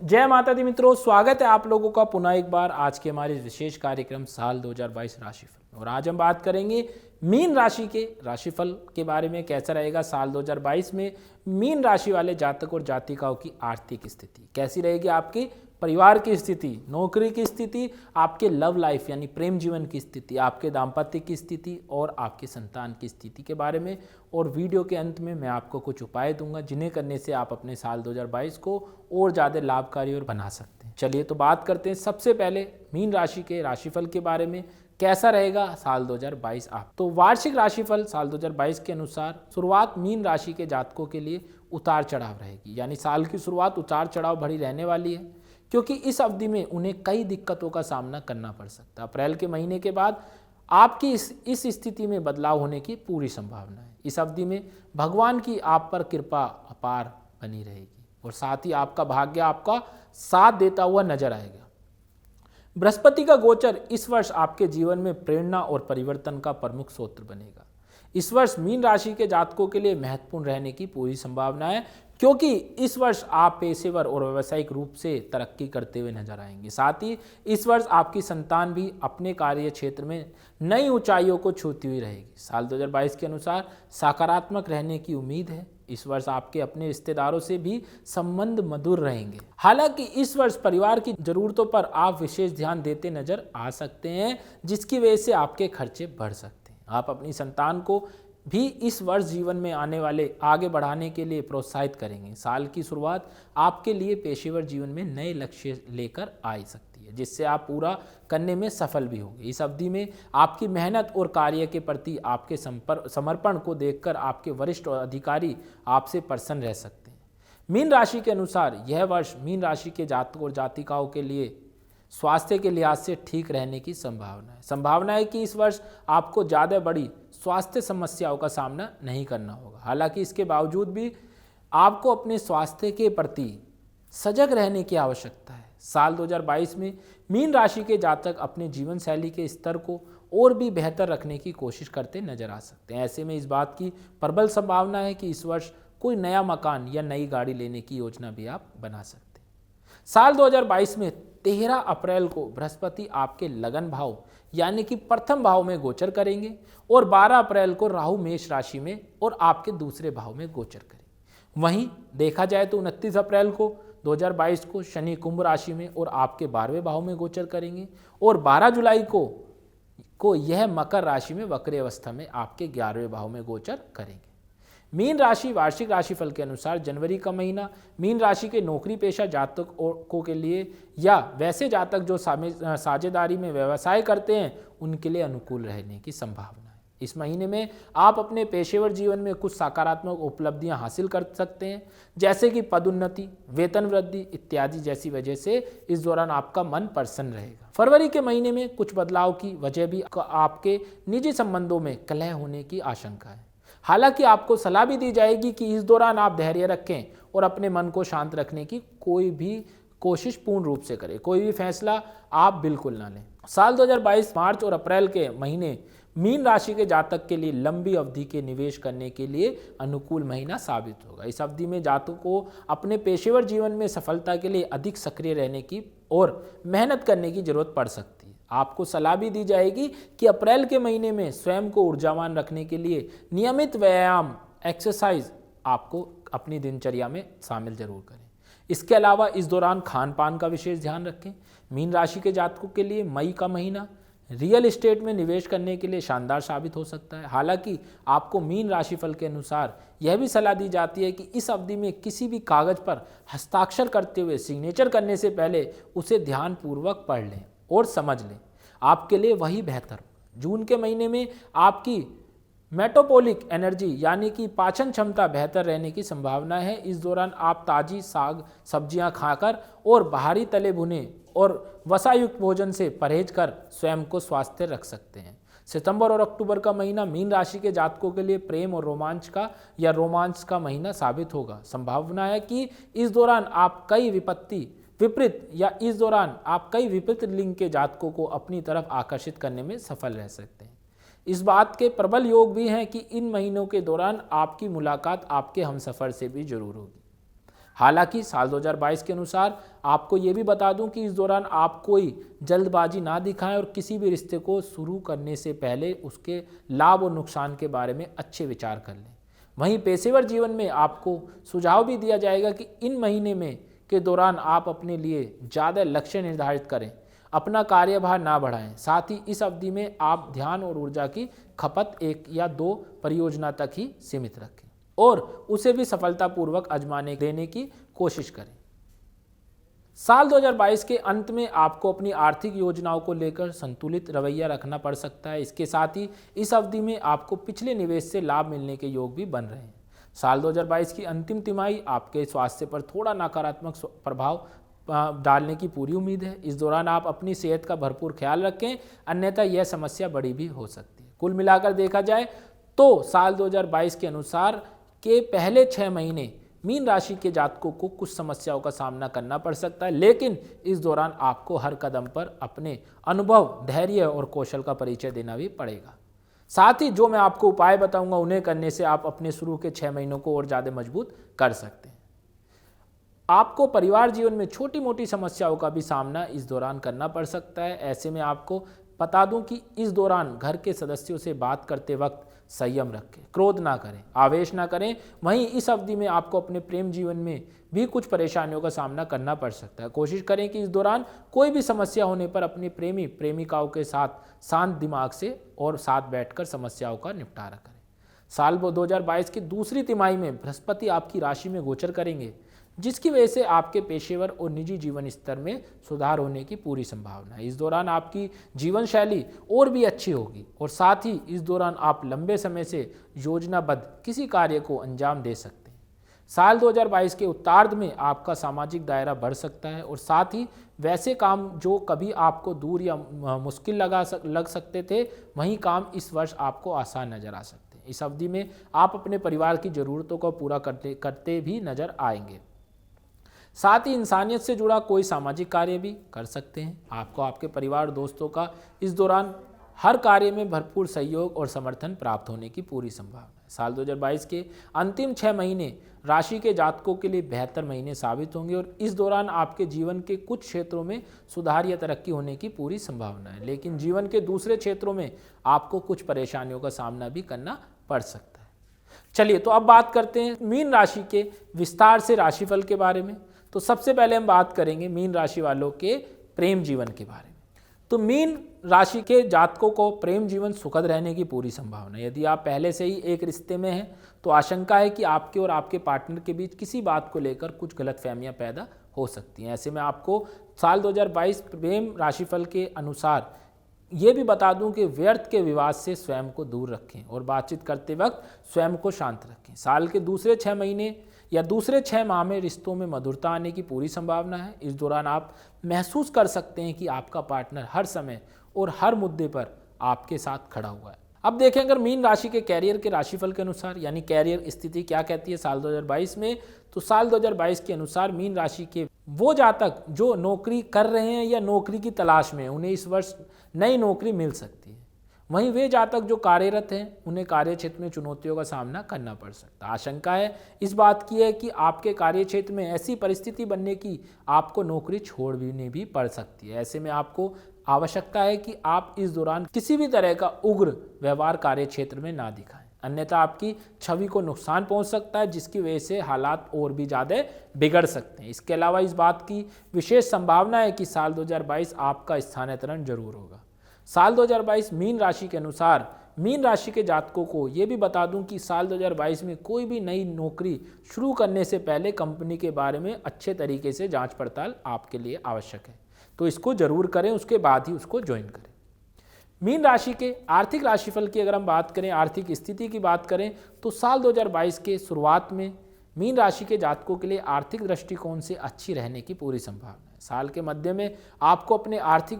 जय माता दी मित्रों, स्वागत है आप लोगों का पुनः एक बार आज के हमारे विशेष कार्यक्रम साल 2022 राशिफल। और आज हम बात करेंगे मीन राशि के राशिफल के बारे में। कैसा रहेगा साल 2022 में मीन राशि वाले जातक और जातिकाओं की आर्थिक स्थिति, कैसी रहेगी आपकी परिवार की स्थिति, नौकरी की स्थिति, आपके लव लाइफ यानी प्रेम जीवन की स्थिति, आपके दाम्पत्य की स्थिति और आपके संतान की स्थिति के बारे में। और वीडियो के अंत में मैं आपको कुछ उपाय दूंगा जिन्हें करने से आप अपने साल 2022 को और ज़्यादा लाभकारी और बना सकते हैं। चलिए तो बात करते हैं सबसे पहले मीन राशि के राशिफल के बारे में। कैसा रहेगा साल 2022 आप। तो वार्षिक राशिफल साल 2022 के अनुसार शुरुआत मीन राशि के जातकों के लिए उतार चढ़ाव रहेगी, यानी साल की शुरुआत उतार चढ़ाव भरी रहने वाली है, क्योंकि इस अवधि में उन्हें कई दिक्कतों का सामना करना पड़ सकता है। अप्रैल के महीने के बाद आपकी इस स्थिति में बदलाव होने की पूरी संभावना है। इस अवधि में भगवान की आप पर कृपा अपार बनी रहेगी और साथ ही आपका भाग्य आपका साथ देता हुआ नजर आएगा। बृहस्पति का गोचर इस वर्ष आपके जीवन में प्रेरणा और परिवर्तन का प्रमुख स्रोत बनेगा। इस वर्ष मीन राशि के जातकों के लिए महत्वपूर्ण रहने की पूरी संभावना है, क्योंकि इस वर्ष आप पेशेवर और व्यावसायिक रूप से तरक्की करते हुए नजर आएंगे। साथ ही इस वर्ष आपकी संतान भी अपने कार्य क्षेत्र में नई ऊंचाइयों को छूती हुई रहेगी। साल 2022 के अनुसार सकारात्मक रहने की उम्मीद है। इस वर्ष आपके अपने रिश्तेदारों से भी संबंध मधुर रहेंगे। हालांकि इस वर्ष परिवार की जरूरतों पर आप विशेष ध्यान देते नजर आ सकते हैं, जिसकी वजह से आपके खर्चे बढ़ सकते हैं। आप अपनी संतान को भी इस वर्ष जीवन में आने वाले आगे बढ़ाने के लिए प्रोत्साहित करेंगे। साल की शुरुआत आपके लिए पेशेवर जीवन में नए लक्ष्य लेकर आ सकती है, जिससे आप पूरा करने में सफल भी होंगे। इस अवधि में आपकी मेहनत और कार्य के प्रति आपके समर्पण को देखकर आपके वरिष्ठ अधिकारी आपसे प्रसन्न रह सकते हैं। मीन राशि के अनुसार यह वर्ष मीन राशि के जातक और जातिकाओं के लिए स्वास्थ्य के लिहाज से ठीक रहने की संभावना है कि इस वर्ष आपको ज़्यादा बड़ी स्वास्थ्य समस्याओं का सामना नहीं करना होगा। हालांकि इसके बावजूद भी आपको अपने स्वास्थ्य के प्रति सजग रहने की आवश्यकता है। साल 2022 में मीन राशि के जातक अपने जीवन शैली के स्तर को और भी बेहतर रखने की कोशिश करते नजर आ सकते हैं। ऐसे में इस बात की प्रबल संभावना है कि इस वर्ष कोई नया मकान या नई गाड़ी लेने की योजना भी आप बना सकते हैं। साल 2022 में 13 अप्रैल को बृहस्पति आपके लगन भाव यानी कि प्रथम भाव में गोचर करेंगे और 12 अप्रैल को राहु मेष राशि में और आपके दूसरे भाव में गोचर करेंगे। वहीं देखा जाए तो 29 अप्रैल को 2022 को शनि कुंभ राशि में और आपके 12वें भाव में गोचर करेंगे और 12 जुलाई को यह मकर राशि में वक्री अवस्था में आपके 11वें भाव में गोचर करेंगे। मीन राशि वार्षिक राशिफल के अनुसार जनवरी का महीना मीन राशि के नौकरी पेशा जातकों के लिए या वैसे जातक जो साझेदारी में व्यवसाय करते हैं उनके लिए अनुकूल रहने की संभावना है। इस महीने में आप अपने पेशेवर जीवन में कुछ सकारात्मक उपलब्धियां हासिल कर सकते हैं, जैसे कि पदोन्नति, वेतन वृद्धि इत्यादि जैसी वजह से इस दौरान आपका मन प्रसन्न रहेगा। फरवरी के महीने में कुछ बदलाव की वजह भी आपके निजी संबंधों में कलह होने की आशंका है। हालांकि आपको सलाह भी दी जाएगी कि इस दौरान आप धैर्य रखें और अपने मन को शांत रखने की कोई भी कोशिश पूर्ण रूप से करें। कोई भी फैसला आप बिल्कुल ना लें। साल 2022 मार्च और अप्रैल के महीने मीन राशि के जातक के लिए लंबी अवधि के निवेश करने के लिए अनुकूल महीना साबित होगा। इस अवधि में जातकों को अपने पेशेवर जीवन में सफलता के लिए अधिक सक्रिय रहने की और मेहनत करने की जरूरत पड़ सकती है। आपको सलाह भी दी जाएगी कि अप्रैल के महीने में स्वयं को ऊर्जावान रखने के लिए नियमित व्यायाम एक्सरसाइज आपको अपनी दिनचर्या में शामिल जरूर करें। इसके अलावा इस दौरान खान पान का विशेष ध्यान रखें। मीन राशि के जातकों के लिए मई का महीना रियल एस्टेट में निवेश करने के लिए शानदार साबित हो सकता है। हालांकि आपको मीन राशिफल के अनुसार यह भी सलाह दी जाती है कि इस अवधि में किसी भी कागज पर हस्ताक्षर करते हुए सिग्नेचर करने से पहले उसे ध्यानपूर्वक पढ़ लें और समझ लें, आपके लिए वही बेहतर। जून के महीने में आपकी मेटाबॉलिक एनर्जी यानी कि पाचन क्षमता बेहतर रहने की संभावना है। इस दौरान आप ताजी साग सब्जियां खाकर और बाहरी तले भुने और वसायुक्त भोजन से परहेज कर स्वयं को स्वस्थ रख सकते हैं। सितंबर और अक्टूबर का महीना मीन राशि के जातकों के लिए प्रेम और रोमांच का महीना साबित होगा। संभावना है कि इस दौरान आप कई विपरीत लिंग के जातकों को अपनी तरफ आकर्षित करने में सफल रह सकते हैं। इस बात के प्रबल योग भी हैं कि इन महीनों के दौरान आपकी मुलाकात आपके हमसफर से भी जरूर होगी। हालांकि साल 2022 के अनुसार आपको ये भी बता दूं कि इस दौरान आप कोई जल्दबाजी ना दिखाएं और किसी भी रिश्ते को शुरू करने से पहले उसके लाभ और नुकसान के बारे में अच्छे विचार कर लें। वहीं पेशेवर जीवन में आपको सुझाव भी दिया जाएगा कि इन महीने में के दौरान आप अपने लिए ज़्यादा लक्ष्य निर्धारित करें, अपना कार्यभार ना बढ़ाएं। साथ ही इस अवधि में आप ध्यान और ऊर्जा की खपत 1 या 2 परियोजना तक ही सीमित रखें और उसे भी सफलतापूर्वक आजमाने देने की कोशिश करें। साल 2022 के अंत में आपको अपनी आर्थिक योजनाओं को लेकर संतुलित रवैया रखना पड़ सकता है। इसके साथ ही इस अवधि में आपको पिछले निवेश से लाभ मिलने के योग भी बन रहे हैं। साल 2022 की अंतिम तिमाही आपके स्वास्थ्य पर थोड़ा नकारात्मक प्रभाव डालने की पूरी उम्मीद है। इस दौरान आप अपनी सेहत का भरपूर ख्याल रखें, अन्यथा यह समस्या बड़ी भी हो सकती है। कुल मिलाकर देखा जाए तो साल 2022 के अनुसार के पहले 6 महीने मीन राशि के जातकों को कुछ समस्याओं का सामना करना पड़ सकता है, लेकिन इस दौरान आपको हर कदम पर अपने अनुभव, धैर्य और कौशल का परिचय देना भी पड़ेगा। साथ ही जो मैं आपको उपाय बताऊंगा उन्हें करने से आप अपने शुरू के 6 महीनों को और ज़्यादा मजबूत कर सकते हैं। आपको परिवार जीवन में छोटी मोटी समस्याओं का भी सामना इस दौरान करना पड़ सकता है। ऐसे में आपको बता दूं कि इस दौरान घर के सदस्यों से बात करते वक्त संयम रखें, क्रोध ना करें, आवेश ना करें। वहीं इस अवधि में आपको अपने प्रेम जीवन में भी कुछ परेशानियों का सामना करना पड़ सकता है। कोशिश करें कि इस दौरान कोई भी समस्या होने पर अपने प्रेमी प्रेमिकाओं के साथ शांत दिमाग से और साथ बैठकर समस्याओं का निपटारा करें। साल 2022 की दूसरी तिमाही में बृहस्पति आपकी राशि में गोचर करेंगे, जिसकी वजह से आपके पेशेवर और निजी जीवन स्तर में सुधार होने की पूरी संभावना है। इस दौरान आपकी जीवन शैली और भी अच्छी होगी और साथ ही इस दौरान आप लंबे समय से योजनाबद्ध किसी कार्य को अंजाम दे सकते हैं। साल 2022 के उत्तरार्ध में आपका सामाजिक दायरा बढ़ सकता है और साथ ही वैसे काम जो कभी आपको दूर या मुश्किल लग सकते थे, वही काम इस वर्ष आपको आसान नजर आ सकते हैं। इस अवधि में आप अपने परिवार की जरूरतों को पूरा करते भी नजर आएंगे। साथ ही इंसानियत से जुड़ा कोई सामाजिक कार्य भी कर सकते हैं। आपको आपके परिवार और दोस्तों का इस दौरान हर कार्य में भरपूर सहयोग और समर्थन प्राप्त होने की पूरी संभावना है। साल 2022 के अंतिम 6 महीने राशि के जातकों के लिए बेहतर महीने साबित होंगे और इस दौरान आपके जीवन के कुछ क्षेत्रों में सुधार या तरक्की होने की पूरी संभावना है, लेकिन जीवन के दूसरे क्षेत्रों में आपको कुछ परेशानियों का सामना भी करना पड़ सकता है। चलिए तो अब बात करते हैं मीन राशि के विस्तार से राशिफल के बारे में। तो सबसे पहले हम बात करेंगे मीन राशि वालों के प्रेम जीवन के बारे में। तो मीन राशि के जातकों को प्रेम जीवन सुखद रहने की पूरी संभावना है। यदि आप पहले से ही एक रिश्ते में हैं तो आशंका है कि आपके और आपके पार्टनर के बीच किसी बात को लेकर कुछ गलतफहमियां पैदा हो सकती हैं। ऐसे में आपको साल 2022 प्रेम राशिफल के अनुसार ये भी बता दूं कि व्यर्थ के विवाद से स्वयं को दूर रखें और बातचीत करते वक्त स्वयं को शांत रखें। साल के दूसरे 6 महीने या दूसरे 6 माह में रिश्तों में मधुरता आने की पूरी संभावना है। इस दौरान आप महसूस कर सकते हैं कि आपका पार्टनर हर समय और हर मुद्दे पर आपके साथ खड़ा हुआ है। अब देखें अगर मीन राशि के कैरियर के राशिफल के अनुसार, यानी कैरियर स्थिति क्या कहती है साल 2022 में, तो साल 2022 के अनुसार मीन राशि के वो जातक जो नौकरी कर रहे हैं या नौकरी की तलाश में, उन्हें इस वर्ष नई नौकरी मिल सकती है। वहीं वे जातक जो कार्यरत हैं उन्हें कार्य क्षेत्र में चुनौतियों का सामना करना पड़ सकता है। आशंका है इस बात की है कि आपके कार्य क्षेत्र में ऐसी परिस्थिति बनने की आपको नौकरी छोड़नी भी पड़ सकती है। ऐसे में आपको आवश्यकता है कि आप इस दौरान किसी भी तरह का उग्र व्यवहार कार्य क्षेत्र में ना दिखाएं, अन्यथा आपकी छवि को नुकसान पहुंच सकता है, जिसकी वजह से हालात और भी ज़्यादा बिगड़ सकते हैं। इसके अलावा इस बात की विशेष संभावना है कि साल 2022 आपका स्थानांतरण जरूर होगा। साल 2022 मीन राशि के अनुसार मीन राशि के जातकों को ये भी बता दूं कि साल 2022 में कोई भी नई नौकरी शुरू करने से पहले कंपनी के बारे में अच्छे तरीके से जांच पड़ताल आपके लिए आवश्यक है, तो इसको जरूर करें, उसके बाद ही उसको ज्वाइन करें। मीन राशि के आर्थिक राशिफल की अगर हम बात करें, आर्थिक स्थिति की बात करें, तो साल 2022 के शुरुआत में मीन राशि के जातकों के लिए आर्थिक दृष्टिकोण से अच्छी रहने की पूरी संभावना है। साल के मध्य में आपको अपने आर्थिक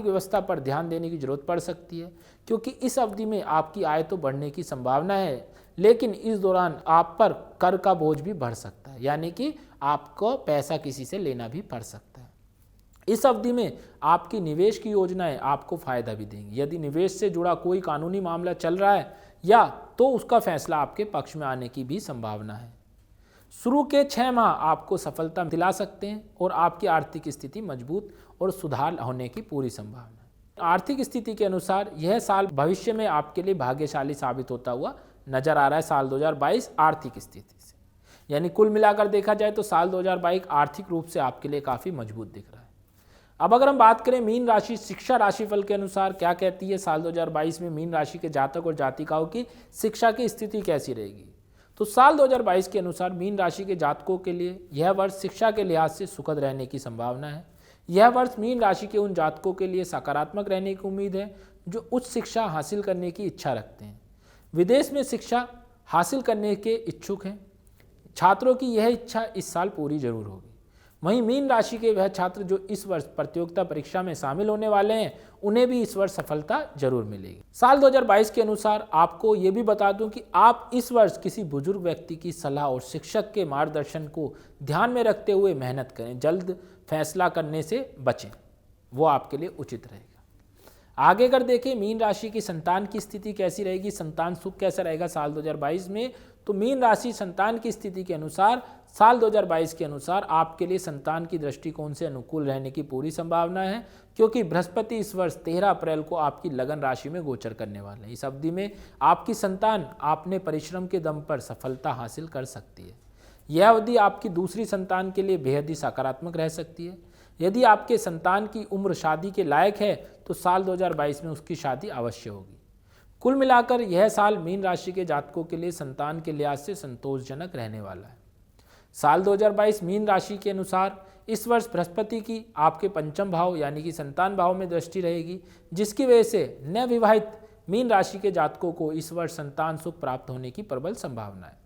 व्यवस्था पर ध्यान देने की जरूरत पड़ सकती है, क्योंकि इस अवधि में आपकी आय तो बढ़ने की संभावना है, लेकिन इस दौरान आप पर कर का बोझ भी बढ़ सकता है, यानी कि आपको पैसा किसी से लेना भी पड़ सकता है। इस अवधि में आपकी निवेश की योजनाएं आपको फायदा भी देंगी। यदि निवेश से जुड़ा कोई कानूनी मामला चल रहा है या तो उसका फैसला आपके पक्ष में आने की भी संभावना है। शुरू के 6 माह आपको सफलता दिला सकते हैं और आपकी आर्थिक स्थिति मजबूत और सुधार होने की पूरी संभावना है। आर्थिक स्थिति के अनुसार यह साल भविष्य में आपके लिए भाग्यशाली साबित होता हुआ नजर आ रहा है साल 2022 आर्थिक स्थिति से। यानी कुल मिलाकर देखा जाए तो साल 2022 आर्थिक रूप से आपके लिए काफ़ी मजबूत दिख रहा है। अब अगर हम बात करें मीन राशि शिक्षा राशिफल के अनुसार क्या कहती है, साल 2022 में मीन राशि के जातक और जातिकाओं की शिक्षा की स्थिति कैसी रहेगी, तो साल 2022 के अनुसार मीन राशि के जातकों के लिए यह वर्ष शिक्षा के लिहाज से सुखद रहने की संभावना है। यह वर्ष मीन राशि के उन जातकों के लिए सकारात्मक रहने की उम्मीद है जो उच्च शिक्षा हासिल करने की इच्छा रखते हैं, विदेश में शिक्षा हासिल करने के इच्छुक हैं। छात्रों की यह इच्छा इस साल पूरी जरूर होगी। वहीं मीन राशि के वह छात्र जो इस वर्ष प्रतियोगिता परीक्षा में शामिल होने वाले हैं, उन्हें भी इस वर्ष सफलता जरूर मिलेगी। साल 2022 के अनुसार आपको ये भी बता दूं कि आप इस वर्ष किसी बुजुर्ग व्यक्ति की सलाह और शिक्षक के मार्गदर्शन को ध्यान में रखते हुए मेहनत करें। जल्द फैसला करने से बचें, वो आपके लिए उचित रहेगा। आगे अगर देखें मीन राशि की संतान की स्थिति कैसी रहेगी, संतान सुख कैसा रहेगा साल 2022 में, तो मीन राशि संतान की स्थिति के अनुसार साल 2022 के अनुसार आपके लिए संतान की दृष्टिकोण से अनुकूल रहने की पूरी संभावना है, क्योंकि बृहस्पति इस वर्ष 13 अप्रैल को आपकी लगन राशि में गोचर करने वाले हैं। इस अवधि में आपकी संतान अपने परिश्रम के दम पर सफलता हासिल कर सकती है। यह अवधि आपकी दूसरी संतान के लिए बेहद ही सकारात्मक रह सकती है। यदि आपके संतान की उम्र शादी के लायक है तो साल 2022 में उसकी शादी अवश्य होगी। कुल मिलाकर यह साल मीन राशि के जातकों के लिए संतान के लिहाज से संतोषजनक रहने वाला है। साल 2022 मीन राशि के अनुसार इस वर्ष बृहस्पति की आपके पंचम भाव यानी कि संतान भाव में दृष्टि रहेगी, जिसकी वजह से नवविवाहित मीन राशि के जातकों को इस वर्ष संतान सुख प्राप्त होने की प्रबल संभावना है।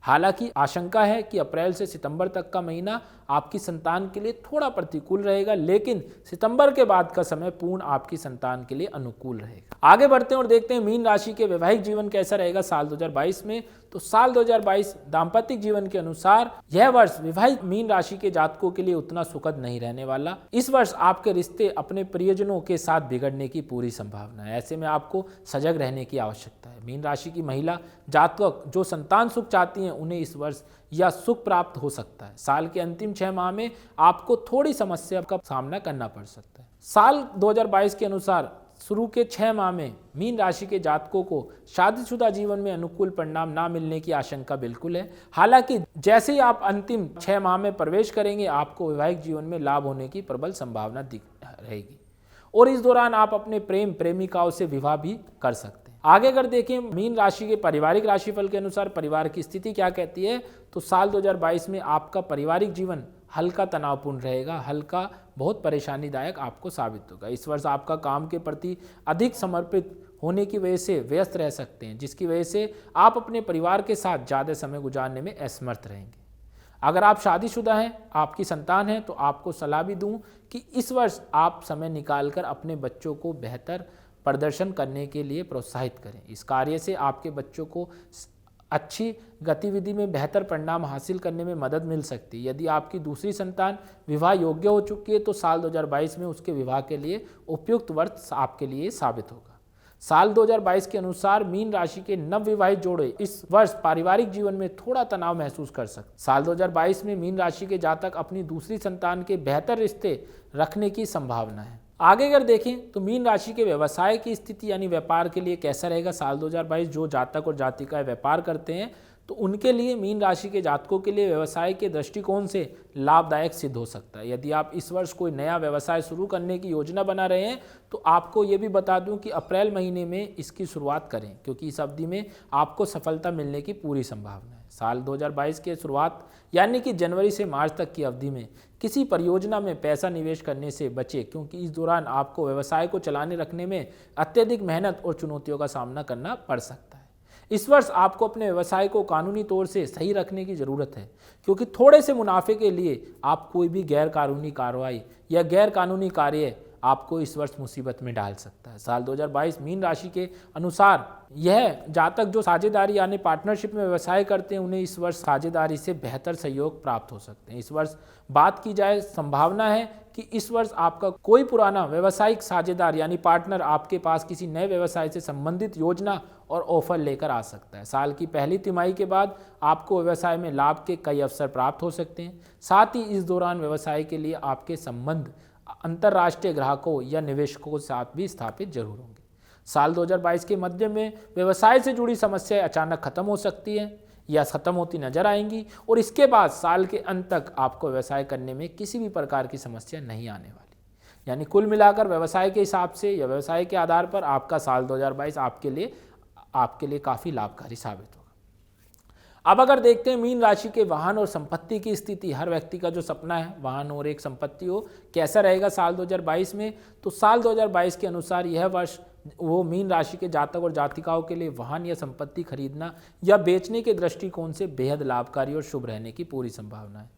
हालांकि आशंका है कि अप्रैल से सितंबर तक का महीना आपकी संतान के लिए थोड़ा प्रतिकूल रहेगा, लेकिन सितंबर के बाद का समय पूर्ण आपकी संतान के लिए अनुकूल रहेगा। आगे बढ़ते हैं और देखते हैं मीन राशि के वैवाहिक जीवन कैसा रहेगा साल 2022 में। तो साल 2022 दाम्पत्य जीवन के अनुसार यह वर्ष विवाहित मीन राशि के जातकों के लिए उतना सुखद नहीं रहने वाला। इस वर्ष आपके रिश्ते अपने प्रियजनों के साथ बिगड़ने की पूरी संभावना है। ऐसे में आपको सजग रहने की आवश्यकता है। मीन राशि की महिला जातक जो संतान सुख चाहती हैं, उन्हें इस वर्ष यह सुख प्राप्त हो सकता है। साल के अंतिम 6 माह में आपको थोड़ी समस्या का सामना करना पड़ सकता है। साल 2022 के अनुसार शुरू के 6 माह में मीन राशि के जातकों को शादीशुदा जीवन में अनुकूल परिणाम ना मिलने की आशंका बिल्कुल है। हालांकि जैसे ही आप अंतिम 6 माह में प्रवेश करेंगे, आपको वैवाहिक जीवन में लाभ होने की प्रबल संभावना दिख रहेगी और इस दौरान आप अपने प्रेम प्रेमिकाओं से विवाह भी कर सकते हैं। आगे अगर देखें मीन राशि के पारिवारिक राशिफल के अनुसार परिवार की स्थिति क्या कहती है, तो साल 2022 में आपका पारिवारिक जीवन हल्का तनावपूर्ण रहेगा, हल्का बहुत परेशानीदायक आपको साबित होगा। इस वर्ष आपका काम के प्रति अधिक समर्पित होने की वजह से व्यस्त रह सकते हैं, जिसकी वजह से आप अपने परिवार के साथ ज़्यादा समय गुजारने में असमर्थ रहेंगे। अगर आप शादीशुदा हैं, आपकी संतान है, तो आपको सलाह भी दूं कि इस वर्ष आप समय निकालकर अपने बच्चों को बेहतर प्रदर्शन करने के लिए प्रोत्साहित करें। इस कार्य से आपके बच्चों को अच्छी गतिविधि में बेहतर परिणाम हासिल करने में मदद मिल सकती है। यदि आपकी दूसरी संतान विवाह योग्य हो चुकी है तो साल 2022 में उसके विवाह के लिए उपयुक्त वर्ष आपके लिए साबित होगा। साल 2022 के अनुसार मीन राशि के नवविवाहित जोड़े इस वर्ष पारिवारिक जीवन में थोड़ा तनाव महसूस कर सकते। साल 2022 में मीन राशि के जातक अपनी दूसरी संतान के बेहतर रिश्ते रखने की संभावना है। आगे अगर देखें तो मीन राशि के व्यवसाय की स्थिति यानी व्यापार के लिए कैसा रहेगा साल 2022। जो जातक और जातिकाएं व्यापार करते हैं तो उनके लिए मीन राशि के जातकों के लिए व्यवसाय के दृष्टिकोण से लाभदायक सिद्ध हो सकता है। यदि आप इस वर्ष कोई नया व्यवसाय शुरू करने की योजना बना रहे हैं तो आपको ये भी बता दूं कि अप्रैल महीने में इसकी शुरुआत करें, क्योंकि इस अवधि में आपको सफलता मिलने की पूरी संभावना है। साल 2022 के शुरुआत यानी कि जनवरी से मार्च तक की अवधि में किसी परियोजना में पैसा निवेश करने से बचें, क्योंकि इस दौरान आपको व्यवसाय को चलाने रखने में अत्यधिक मेहनत और चुनौतियों का सामना करना पड़ सकता है। इस वर्ष आपको अपने व्यवसाय को कानूनी तौर से सही रखने की ज़रूरत है, क्योंकि थोड़े से मुनाफे के लिए आप कोई भी गैर कानूनी कार्रवाई या गैर कानूनी कार्य आपको इस वर्ष मुसीबत में डाल सकता है। साल 2022 मीन राशि के अनुसार यह जातक जो साझेदारी यानी पार्टनरशिप में व्यवसाय करते हैं, उन्हें इस वर्ष साझेदारी से बेहतर सहयोग प्राप्त हो सकते हैं। इस वर्ष बात की जाए, संभावना है कि इस वर्ष आपका कोई पुराना व्यवसायिक साझेदार यानी पार्टनर आपके पास किसी नए व्यवसाय से संबंधित योजना और ऑफर लेकर आ सकता है। साल की पहली तिमाही के बाद आपको व्यवसाय में लाभ के कई अवसर प्राप्त हो सकते हैं। साथ ही इस दौरान व्यवसाय के लिए आपके संबंध अंतर्राष्ट्रीय ग्राहकों या निवेशकों के साथ भी स्थापित जरूर होंगे। साल 2022 के मध्य में व्यवसाय से जुड़ी समस्याएं अचानक खत्म हो सकती हैं या खत्म होती नजर आएंगी और इसके बाद साल के अंत तक आपको व्यवसाय करने में किसी भी प्रकार की समस्या नहीं आने वाली। यानी कुल मिलाकर व्यवसाय के हिसाब से या व्यवसाय के आधार पर आपका साल 2022 आपके लिए काफ़ी लाभकारी साबित होगा। अब अगर देखते हैं मीन राशि के वाहन और संपत्ति की स्थिति, हर व्यक्ति का जो सपना है वाहन और एक संपत्ति हो, कैसा रहेगा साल 2022 में, तो साल 2022 के अनुसार यह वर्ष वो मीन राशि के जातक और जातिकाओं के लिए वाहन या संपत्ति खरीदना या बेचने के दृष्टिकोण से बेहद लाभकारी और शुभ रहने की पूरी संभावना है।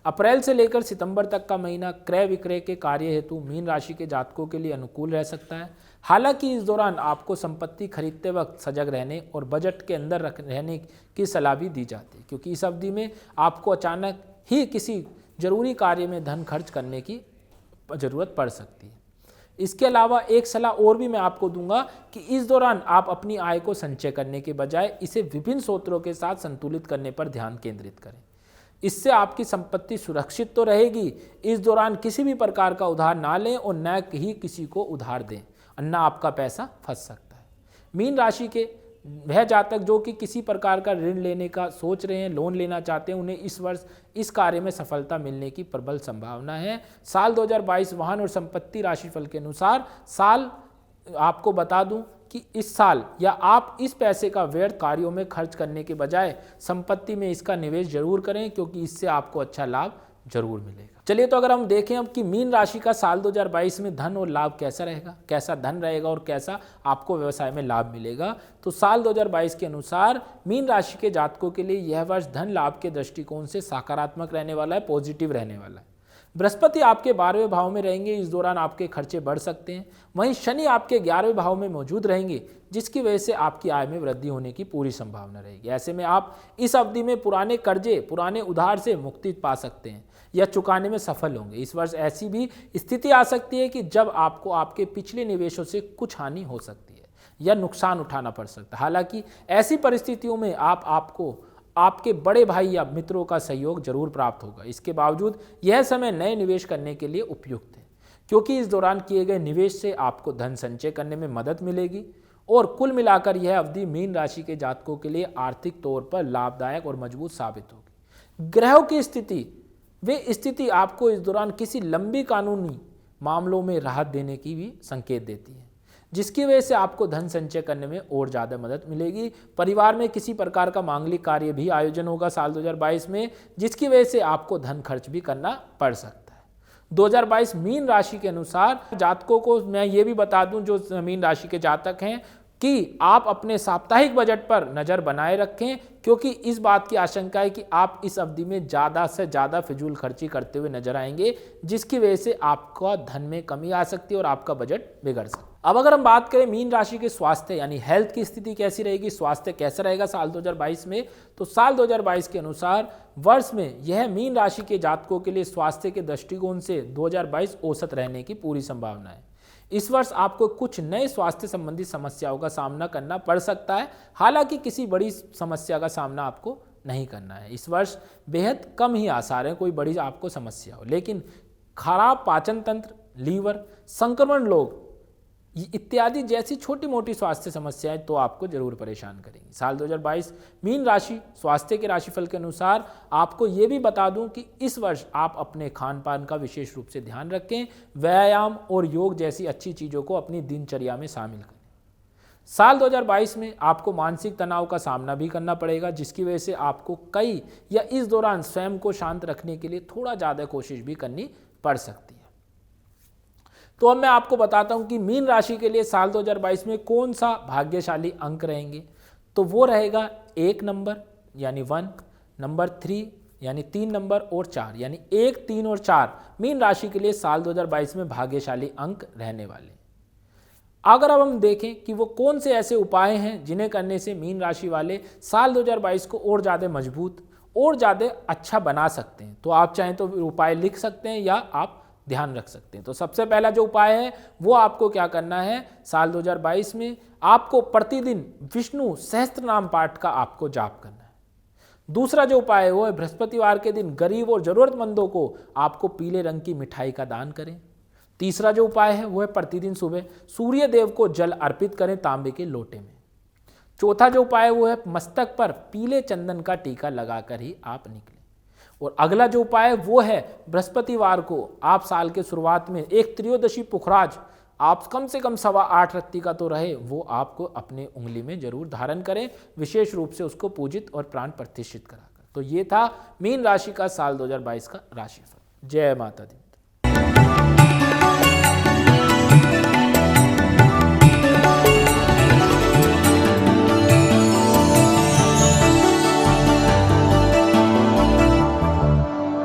अप्रैल से लेकर सितंबर तक का महीना क्रय विक्रय के कार्य हेतु मीन राशि के जातकों के लिए अनुकूल रह सकता है। हालांकि इस दौरान आपको संपत्ति खरीदते वक्त सजग रहने और बजट के अंदर रहने की सलाह भी दी जाती है, क्योंकि इस अवधि में आपको अचानक ही किसी जरूरी कार्य में धन खर्च करने की ज़रूरत पड़ सकती है। इसके अलावा एक सलाह और भी मैं आपको दूंगा कि इस दौरान आप अपनी आय को संचय करने के बजाय इसे विभिन्न स्रोतों के साथ संतुलित करने पर ध्यान केंद्रित करें। इससे आपकी संपत्ति सुरक्षित तो रहेगी। इस दौरान किसी भी प्रकार का उधार ना लें और न ही किसी को उधार दें, अन्ना आपका पैसा फंस सकता है। मीन राशि के वह जातक जो कि किसी प्रकार का ऋण लेने का सोच रहे हैं, लोन लेना चाहते हैं, उन्हें इस वर्ष इस कार्य में सफलता मिलने की प्रबल संभावना है। साल 2022 वाहन और संपत्ति राशिफल के अनुसार साल आपको बता दूं कि इस साल या आप इस पैसे का व्यर्थ कार्यों में खर्च करने के बजाय संपत्ति में इसका निवेश जरूर करें, क्योंकि इससे आपको अच्छा लाभ जरूर मिलेगा। चलिए तो अगर हम देखें अब कि मीन राशि का साल 2022 में धन और लाभ कैसा रहेगा, कैसा धन रहेगा और कैसा आपको व्यवसाय में लाभ मिलेगा, तो साल 2022 के अनुसार मीन राशि के जातकों के लिए यह वर्ष धन लाभ के दृष्टिकोण से सकारात्मक रहने वाला है, पॉजिटिव रहने वाला है। बृहस्पति आपके 12वें भाव में रहेंगे, इस दौरान आपके खर्चे बढ़ सकते हैं। वहीं शनि आपके 11वें भाव में मौजूद रहेंगे, जिसकी वजह से आपकी आय में वृद्धि होने की पूरी संभावना रहेगी। ऐसे में आप इस अवधि में पुराने कर्जे, पुराने उधार से मुक्ति पा सकते हैं या चुकाने में सफल होंगे। इस वर्ष ऐसी भी स्थिति आ सकती है कि जब आपको आपके पिछले निवेशों से कुछ हानि हो सकती है या नुकसान उठाना पड़ सकता है। हालांकि ऐसी परिस्थितियों में आपको आपके बड़े भाई या मित्रों का सहयोग जरूर प्राप्त होगा। इसके बावजूद यह समय नए निवेश करने के लिए उपयुक्त है, क्योंकि इस दौरान किए गए निवेश से आपको धन संचय करने में मदद मिलेगी और कुल मिलाकर यह अवधि मीन राशि के जातकों के लिए आर्थिक तौर पर लाभदायक और मजबूत साबित होगी। ग्रहों की स्थिति आपको इस दौरान किसी लंबी कानूनी मामलों में राहत देने की भी संकेत देती है, जिसकी वजह से आपको धन संचय करने में और ज़्यादा मदद मिलेगी। परिवार में किसी प्रकार का मांगलिक कार्य भी आयोजन होगा साल 2022 में, जिसकी वजह से आपको धन खर्च भी करना पड़ सकता है। 2022 मीन राशि के अनुसार जातकों को मैं ये भी बता दूं, जो मीन राशि के जातक हैं, कि आप अपने साप्ताहिक बजट पर नज़र बनाए रखें, क्योंकि इस बात की आशंका है कि आप इस अवधि में ज़्यादा से ज़्यादा फिजूल खर्ची करते हुए नजर आएंगे, जिसकी वजह से आपका धन में कमी आ सकती है और आपका बजट बिगड़ सकता है। अब अगर हम बात करें मीन राशि के स्वास्थ्य यानी हेल्थ की स्थिति कैसी रहेगी, स्वास्थ्य कैसा रहेगा साल 2022 में, तो साल 2022 के अनुसार वर्ष में यह मीन राशि के जातकों के लिए स्वास्थ्य के दृष्टिकोण से 2022 औसत रहने की पूरी संभावना है। इस वर्ष आपको कुछ नए स्वास्थ्य संबंधी समस्याओं का सामना करना पड़ सकता है, हालांकि किसी बड़ी समस्या का सामना आपको नहीं करना है। इस वर्ष बेहद कम ही आसार है कोई बड़ी आपको समस्या हो, लेकिन खराब पाचन तंत्र, लीवर संक्रमण रोग इत्यादि जैसी छोटी मोटी स्वास्थ्य समस्याएं तो आपको जरूर परेशान करेंगी। साल 2022 मीन राशि स्वास्थ्य के राशिफल के अनुसार आपको ये भी बता दूं कि इस वर्ष आप अपने खान पान का विशेष रूप से ध्यान रखें, व्यायाम और योग जैसी अच्छी चीज़ों को अपनी दिनचर्या में शामिल करें। साल 2022 में आपको मानसिक तनाव का सामना भी करना पड़ेगा, जिसकी वजह से आपको इस दौरान स्वयं को शांत रखने के लिए थोड़ा ज़्यादा कोशिश भी करनी पड़ सकती है। तो अब मैं आपको बताता हूं कि मीन राशि के लिए साल 2022 में कौन सा भाग्यशाली अंक रहेंगे। तो वो रहेगा 1 नंबर यानी 1, नंबर 3 यानी 3 नंबर और 4 यानी 1, 3 और 4 मीन राशि के लिए साल 2022 में भाग्यशाली अंक रहने वाले। अगर अब हम देखें कि वो कौन से ऐसे उपाय हैं जिन्हें करने से मीन राशि वाले साल 2022 को और ज़्यादा मजबूत और ज़्यादा अच्छा बना सकते हैं, तो आप चाहें तो उपाय लिख सकते हैं या आप ध्यान रख सकते हैं। तो सबसे पहला जो उपाय है वो आपको क्या करना है, साल 2022 में आपको प्रतिदिन विष्णु सहस्त्र नाम पाठ का आपको जाप करना है। दूसरा जो उपाय है वो है बृहस्पतिवार के दिन गरीब और जरूरतमंदों को आपको पीले रंग की मिठाई का दान करें। तीसरा जो उपाय है वो है प्रतिदिन सुबह सूर्य देव को जल अर्पित करें तांबे के लोटे में। चौथा जो उपाय है वो है मस्तक पर पीले चंदन का टीका लगाकर ही आप निकलें। और अगला जो उपाय है वो है बृहस्पतिवार को आप साल के शुरुआत में एक त्रयोदशी पुखराज आप कम से कम 8.25 रत्ती का तो रहे वो आपको अपने उंगली में जरूर धारण करें, विशेष रूप से उसको पूजित और प्राण प्रतिष्ठित कराकर। तो ये था मीन राशि का साल 2022 का राशिफल। जय माता दी।